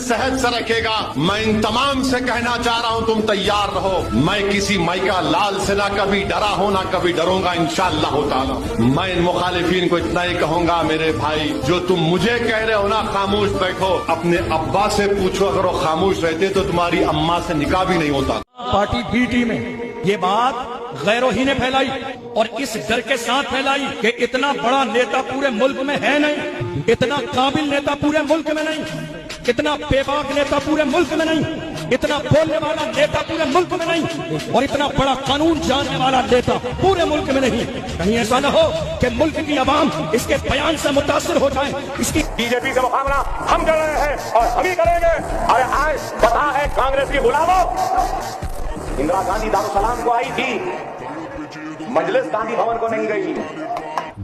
सेहत से रखेगा। मैं इन तमाम से कहना चाह रहा हूं, तुम तैयार रहो। मैं किसी माइका लाल से ना कभी डरा हूं ना कभी डरूंगा इंशाअल्लाह ताला। मैं इन मुखालिफिन को इतना ही कहूंगा, मेरे भाई जो तुम मुझे कह रहे हो ना खामोश बैठो, अपने अब्बा से पूछो, अगर वो खामोश रहते तो तुम्हारी अम्मा से निकाह भी नहीं होता। पार्टी बीटी में ये बात गैरों ही ने फैलाई और इस डर के साथ फैलाई कि इतना बड़ा नेता पूरे मुल्क में है नहीं, इतना काबिल नेता पूरे मुल्क में नहीं, इतना बेबाक नेता पूरे मुल्क में नहीं, इतना बोलने वाला नेता पूरे मुल्क में नहीं, और इतना बड़ा कानून जानने वाला नेता पूरे मुल्क में नहीं। कहीं ऐसा न हो कि मुल्क की आवाम इसके बयान से मुतासिर हो जाए। इसकी बीजेपी से मुकाबला हम कर रहे हैं और हम ही करेंगे। और आज पता है कांग्रेस की बुलावो, इंदिरा गांधी दारुसलाम को आई थी, मजलिस गांधी भवन को नहीं गई।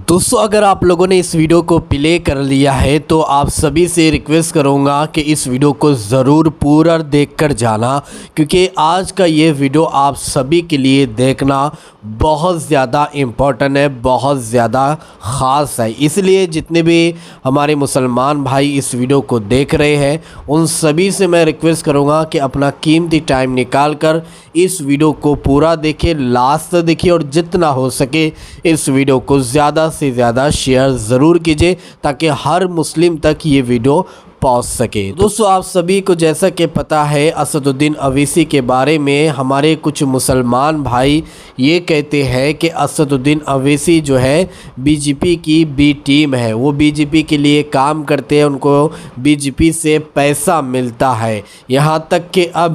दोस्तों, अगर आप लोगों ने इस वीडियो को प्ले कर लिया है तो आप सभी से रिक्वेस्ट करूंगा कि इस वीडियो को ज़रूर पूरा देखकर जाना, क्योंकि आज का ये वीडियो आप सभी के लिए देखना बहुत ज़्यादा इम्पोर्टेंट है, बहुत ज़्यादा ख़ास है। इसलिए जितने भी हमारे मुसलमान भाई इस वीडियो को देख रहे हैं उन सभी से मैं रिक्वेस्ट करूंगा कि अपना कीमती टाइम निकाल कर इस वीडियो को पूरा देखें, लास्ट तक देखिए, और जितना हो सके इस वीडियो को ज़्यादा से ज़्यादा शेयर ज़रूर कीजिए ताकि हर मुस्लिम तक ये वीडियो पहुंच सके। दोस्तों, आप सभी को जैसा कि पता है असदुद्दीन अवैसी के बारे में हमारे कुछ मुसलमान भाई ये कहते हैं कि असदुद्दीन अवैसी जो है बीजेपी की बी टीम है, वो बीजेपी के लिए काम करते हैं, उनको बीजेपी से पैसा मिलता है। यहाँ तक कि अब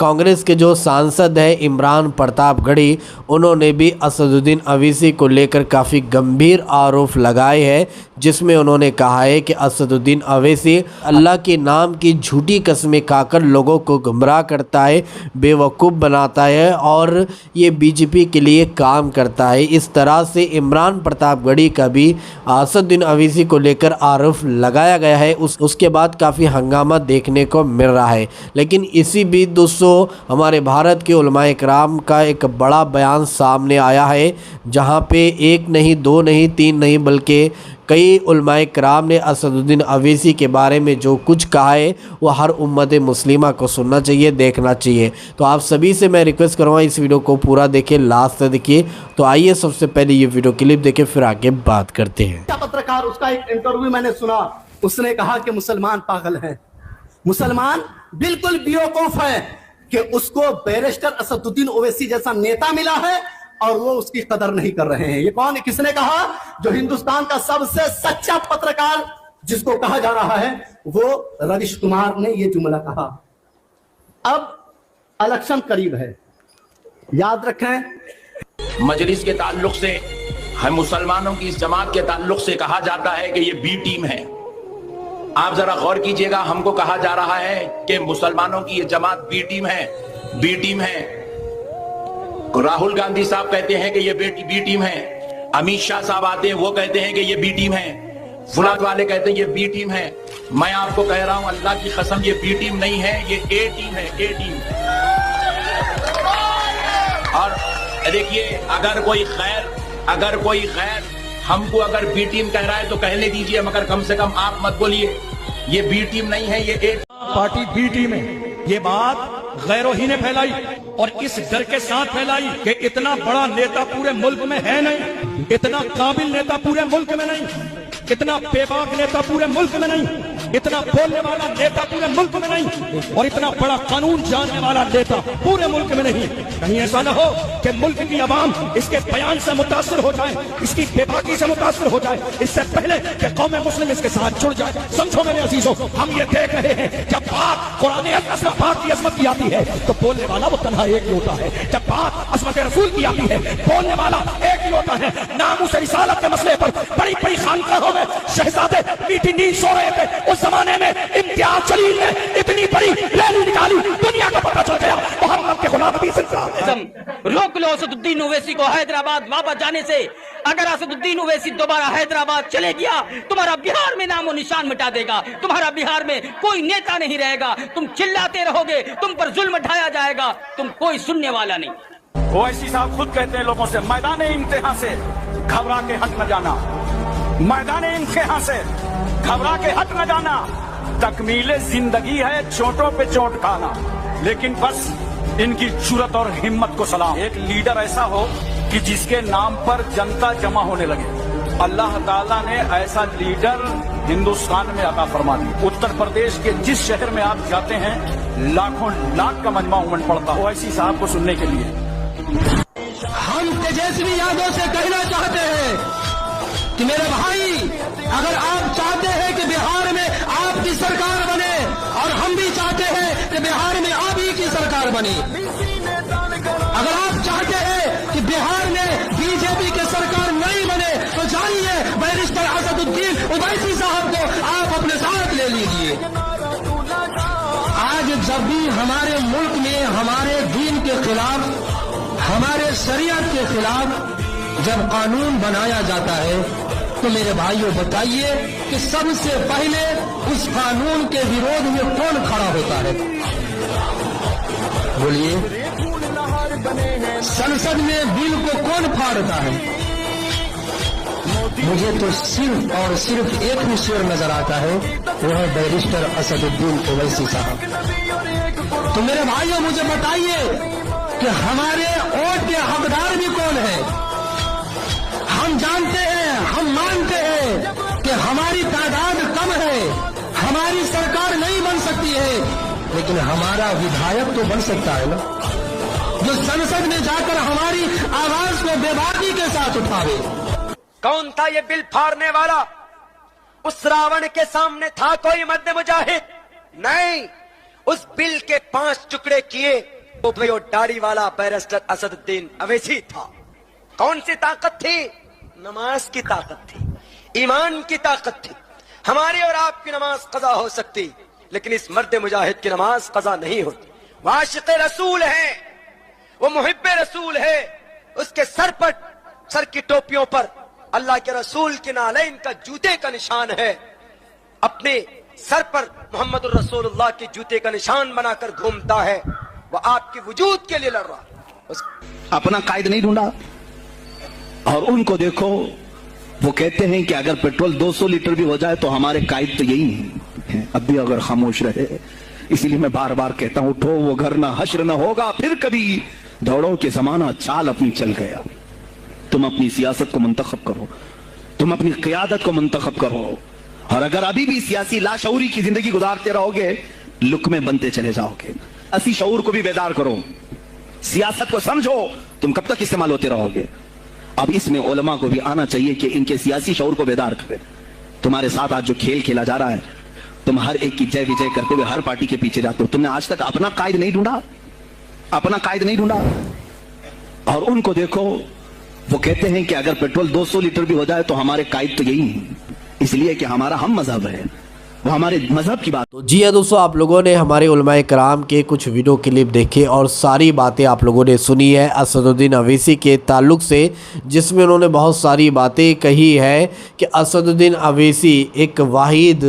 कांग्रेस के जो सांसद है इमरान प्रतापगढ़ी, उन्होंने भी असदुद्दीन अवैसी को लेकर काफ़ी गंभीर आरोप लगाए हैं, जिसमें उन्होंने कहा है कि असदुद्दीन अवैसी अल्लाह के नाम की झूठी कस्में खाकर लोगों को गुमराह करता है, बेवकूफ़ बनाता है और ये बीजेपी के लिए काम करता है। इस तरह से इमरान प्रतापगढ़ी का भी असदुद्दीन अवैसी को लेकर आरोप लगाया गया है। उसके बाद काफ़ी हंगामा देखने को मिल रहा है। लेकिन इसी बीच दोस्तों, हमारे भारत के उलमाए किराम का एक बड़ा बयान सामने आया है, जहाँ पे एक नहीं, दो नहीं, तीन नहीं, बल्कि कई उलमाए किराम ने असदुद्दीन अवैसी के बारे में जो कुछ कहा है वो हर उम्मत मुस्लिमा को सुनना चाहिए, देखना चाहिए। तो आप सभी से मैं रिक्वेस्ट करूँगा इस वीडियो को पूरा देखें, लास्ट तक देखिए। तो आइए सबसे पहले ये वीडियो क्लिप देखें, फिर आगे बात करते हैं। पत्रकार, उसका एक इंटरव्यू मैंने सुना, उसने कहा कि मुसलमान पागल हैं, मुसलमान बिल्कुल बेवकूफ है कि उसको बैरिस्टर असदुद्दीन ओवैसी जैसा नेता मिला है और वो उसकी कदर नहीं कर रहे हैं। ये कौन, किसने कहा? जो हिंदुस्तान का सबसे सच्चा पत्रकार जिसको कहा जा रहा है वो रविश कुमार ने ये जुमला कहा। अब इलेक्शन करीब है, याद रखें। मजलिस के ताल्लुक से, हम मुसलमानों की इस जमात के ताल्लुक से कहा जाता है कि ये बी टीम है। आप जरा गौर कीजिएगा, हमको कहा जा रहा है कि मुसलमानों की ये जमात बी टीम है, बी टीम है। राहुल गांधी साहब कहते हैं कि ये बी टीम है, अमित शाह साहब आते हैं वो कहते हैं कि ये बी टीम है, फुलाद वाले कहते हैं ये बी टीम है। मैं आपको कह रहा हूं अल्लाह की कसम, ये बी टीम नहीं है, ये ए टीम है, ए टीम। और देखिए, अगर कोई खैर हमको अगर बी टीम कह रहा है तो कहने दीजिए, मगर कम से कम आप मत बोलिए ये बी टीम नहीं है, ये ए। पार्टी बीटी में ये बात गैरों ही ने फैलाई और इस डर के साथ फैलाई कि इतना बड़ा नेता पूरे मुल्क में है नहीं, इतना काबिल नेता पूरे मुल्क में नहीं, इतना बेबाक नेता पूरे मुल्क में नहीं, इतना बोलने वाला नेता पूरे मुल्क में नहीं, और इतना बड़ा कानून जानने वाला नेता पूरे मुल्क में नहीं। कहीं ऐसा न हो कि मुल्क की आवाम इसके बयान से मुतासिर हो जाए, इसकी बेबाकी से मुतासिर हो जाए, इससे पहले कि कौम मुस्लिम इसके साथ जुड़ जाए। समझो मेरे अजीजों, हम ये देख रहे हैं जब बात कुरान पाक की अजमत की आती है तो बोलने वाला वो तन्हा एक ही होता है, जब बात अजमत रसूल की आती है बोलने वाला एक ही होता है। नामूस रिसालत के मसले पर बड़ी बड़ी खानकाहों में शहजादे मीठी नींद सो रहे थे। उस जमाने में इम्तियाज जलील ने इतनी बड़ी रैली निकाली, दुनिया को पता चल गया मोहम्मद के गुलाम नबी सिलसिला। रोक लो असदुद्दीन ओवैसी को हैदराबाद वापस जाने से। अगर असदुद्दीन ओवैसी दोबारा हैदराबाद चले गया, तुम्हारा बिहार में नामो निशान मिटा देगा, तुम्हारा बिहार में कोई नेता नहीं रहेगा, तुम चिल्लाते रहोगे, तुम पर जुल्म ढाया जाएगा, तुम कोई सुनने वाला नहीं। ओवैसी साहब खुद कहते हैं लोगों से, मैदान इम्तिहान से घबरा के हट न जाना, मैदान इम्तिहान से घबरा के हट न जाना। तकमीले जिंदगी है चोटों पे चोट खाना, लेकिन बस इनकी जुर्रत और हिम्मत को सलाम। एक लीडर ऐसा हो कि जिसके नाम पर जनता जमा होने लगे। अल्लाह ताला ने ऐसा लीडर हिंदुस्तान में अता फरमा दी। उत्तर प्रदेश के जिस शहर में आप जाते हैं, लाखों लाख का मजमा उमड़ पड़ता ओवैसी साहब को सुनने के लिए। हम तेजस्वी यादव से कहना चाहते हैं कि मेरे भाई, अगर आप चाहते हैं कि बिहार में आपकी सरकार बने, और हम भी चाहते हैं कि बिहार में आप ही की सरकार बने, अगर आप चाहते हैं कि बिहार में बीजेपी की सरकार नहीं बने, तो जानिए बैरिस्टर असदुद्दीन ओवैसी साहब को आप अपने साथ ले लीजिए। आज जब भी हमारे मुल्क में हमारे दीन के खिलाफ, हमारे शरीयत के खिलाफ जब कानून बनाया जाता है, तो मेरे भाइयों बताइए कि सबसे पहले उस कानून के विरोध में कौन खड़ा होता है? बोलिए, संसद में बिल को कौन फाड़ता है? मुझे तो सिर्फ और सिर्फ एक ही शेर नजर आता है, वो है बैरिस्टर असदुद्दीन ओवैसी साहब। तो मेरे भाइयों मुझे बताइए कि हमारे वोट के हकदार भी कौन है? हम जानते हैं, हम मानते हैं कि हमारी तादाद कम है, हमारी सरकार नहीं बन सकती है, लेकिन हमारा विधायक तो बन सकता है ना, जो संसद में जाकर हमारी आवाज को बेबाकी के साथ उठावे। कौन था ये बिल फाड़ने वाला? उस रावण के सामने था कोई मद्द मुजाहिद? नहीं, उस बिल के 5 टुकड़े किए तो वो दाढ़ी वाला बैरिस्टर असदुद्दीन ओवैसी था। कौन सी ताकत थी? नमाज की ताकत थी, ईमान की ताकत थी। हमारी और आपकी नमाज कज़ा हो सकती, लेकिन इस मर्द मुजाहिद की नमाज कज़ा नहीं होती। वो आशिक़ रसूल है, वो मुहिब्बे रसूल है। उसके सर की टोपियों पर अल्लाह के रसूल के नालैन का जूते का निशान है। अपने सर पर मोहम्मद रसूलुल्लाह के जूते का निशान बनाकर घूमता है। वो आपके वजूद के लिए लड़ रहा। अपना कायद नहीं ढूंढा। और उनको देखो, वो कहते हैं कि अगर पेट्रोल 200 लीटर भी हो जाए तो हमारे कायद तो यही नहीं है, अब भी अगर खामोश रहे। इसीलिए मैं बार बार कहता हूं, उठो वो घर ना हश्र ना होगा फिर कभी, दौड़ो के जमाना चाल अपनी चल गया। तुम अपनी सियासत को मुंतखब करो, तुम अपनी क़ियादत को मुंतखब करो। और अगर अभी भी सियासी लाशऊरी की जिंदगी गुजारते रहोगे, लुक्मे बनते चले जाओगे। असी शऊर को भी बेदार करो, सियासत को समझो, तुम कब तक इस्तेमाल होते रहोगे। अब इसमें उलमा को भी आना चाहिए कि इनके सियासी शऊर को बेदार करें। तुम्हारे साथ आज जो खेल खेला जा रहा है, तुम हर एक की जय विजय करते हुए हर पार्टी के पीछे जाते हो। तुमने आज तक अपना कायद नहीं ढूंढा, अपना कायद नहीं ढूंढा। और उनको देखो, वो कहते हैं कि अगर पेट्रोल 200 लीटर भी हो जाए तो हमारे कायद तो यही है, इसलिए कि हमारा हम मजहब है, वो हमारे मजहब की बात। तो जी हाँ दोस्तों, आप लोगों ने हमारे उलमाए कराम के कुछ वीडियो क्लिप देखे और सारी बातें आप लोगों ने सुनी है असदुद्दीन ओवैसी के ताल्लुक से, जिसमें उन्होंने बहुत सारी बातें कही है कि असदुद्दीन ओवैसी एक वाहिद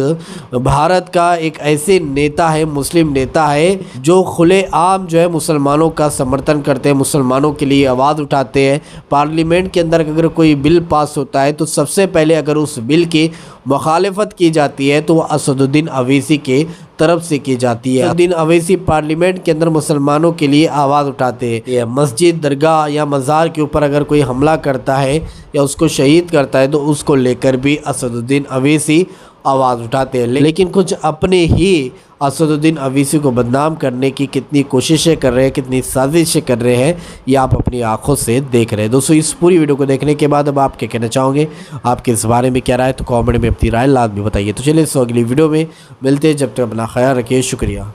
भारत का एक ऐसे नेता है, मुस्लिम नेता है, जो खुलेआम जो है मुसलमानों का समर्थन करते हैं, मुसलमानों के लिए आवाज़ उठाते हैं। पार्लियामेंट के अंदर अगर कोई बिल पास होता है तो सबसे पहले अगर उस बिल की मुखालिफत की जाती है तो वह असदुद्दीन ओवैसी के तरफ से की जाती है। असदुद्दीन ओवैसी पार्लियामेंट के अंदर मुसलमानों के लिए आवाज़ उठाते हैं। मस्जिद, दरगाह या मज़ार के ऊपर अगर कोई हमला करता है या उसको शहीद करता है तो उसको लेकर भी असदुद्दीन ओवैसी आवाज़ उठाते हैं। लेकिन कुछ अपने ही असदुद्दीन ओवैसी को बदनाम करने की कितनी कोशिशें कर रहे हैं, कितनी साजिशें कर रहे हैं, ये आप अपनी आंखों से देख रहे हैं। दोस्तों, इस पूरी वीडियो को देखने के बाद अब आप क्या कहना चाहोगे, आपके इस बारे में क्या राय, तो कमेंट में अपनी राय लाजमी बताइए। तो चलिए अगली वीडियो में मिलते हैं, जब तक अपना ख्याल रखिए। शुक्रिया।